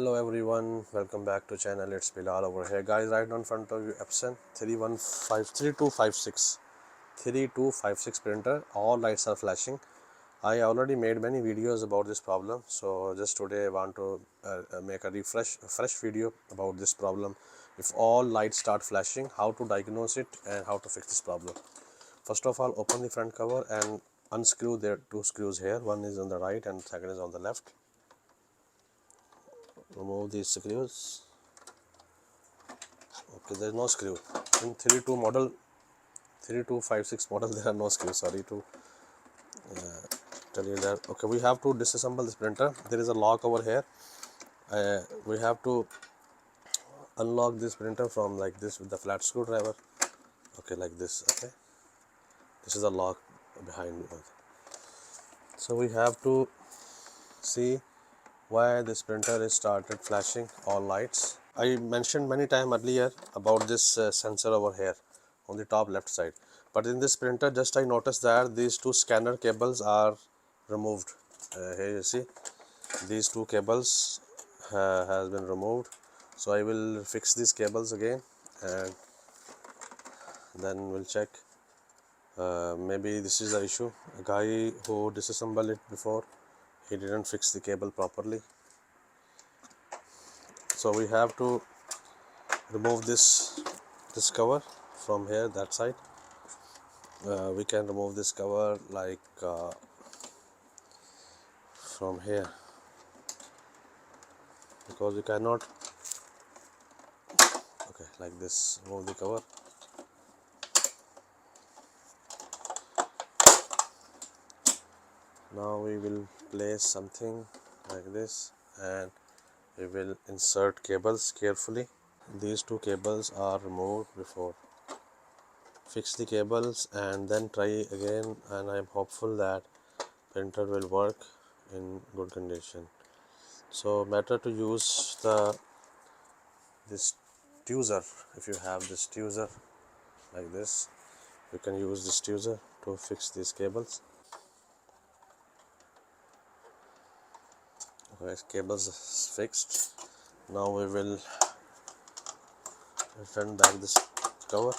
Hello everyone, welcome back to channel. It's Bilal over here, guys. Right now in front of you, Epson 3256 printer. All lights are flashing. I already made many videos about this problem, so just today I want to make a fresh video about this problem. If all lights start flashing, how to diagnose it and how to fix this problem. First of all, open the front cover and unscrew. There are two screws here. One is on the right and second is on the left. Remove these screws. Okay, there is no screw in 3256 model. There are no screws. Sorry to tell you that. Okay, we have to disassemble this printer. There is a lock over here. We have to unlock this printer from like this with the flat screwdriver. Okay, like this. Okay, this is a lock behind me. So we have to see why this printer is started flashing all lights. I mentioned many times earlier about this sensor over here on the top left side, but in this printer just I noticed that these two scanner cables are removed. Here you see these two cables has been removed, so I will fix these cables again and then we'll check. Maybe this is the issue. A guy who disassembled it before, he didn't fix the cable properly, so we have to remove this cover from here, that side. We can remove this cover like from here, because we cannot. Okay, like this, remove the cover. Now we will place something like this and we will insert cables carefully. These two cables are removed before. Fix the cables and then try again, and I am hopeful that printer will work in good condition. So better to use this tweezer. If you have this tweezer like this, you can use this tweezer to fix these cables. Okay, cables is fixed. Now we will return back this cover.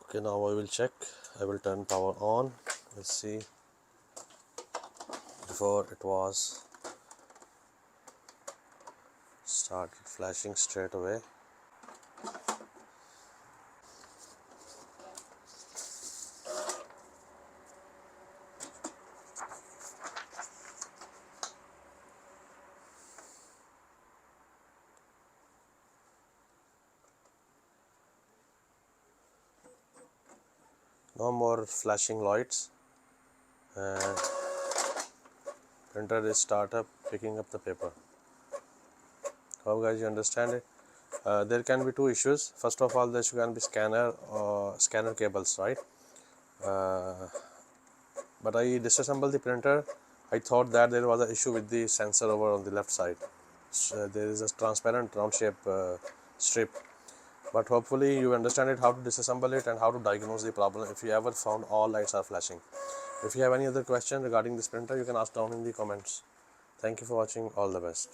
Okay, now I will check. I will turn power on. Let's see. Before it was started flashing straight away. No more flashing lights, and printer is start up picking up the paper. Hope guys you understand it. There can be two issues. First of all, there can be scanner cables, right? But I disassembled the printer. I thought that there was an issue with the sensor over on the left side. So there is a transparent round shape strip. But hopefully you understand it, how to disassemble it and how to diagnose the problem if you ever found all lights are flashing. If you have any other question regarding this printer, you can ask down in the comments. Thank you for watching. All the best.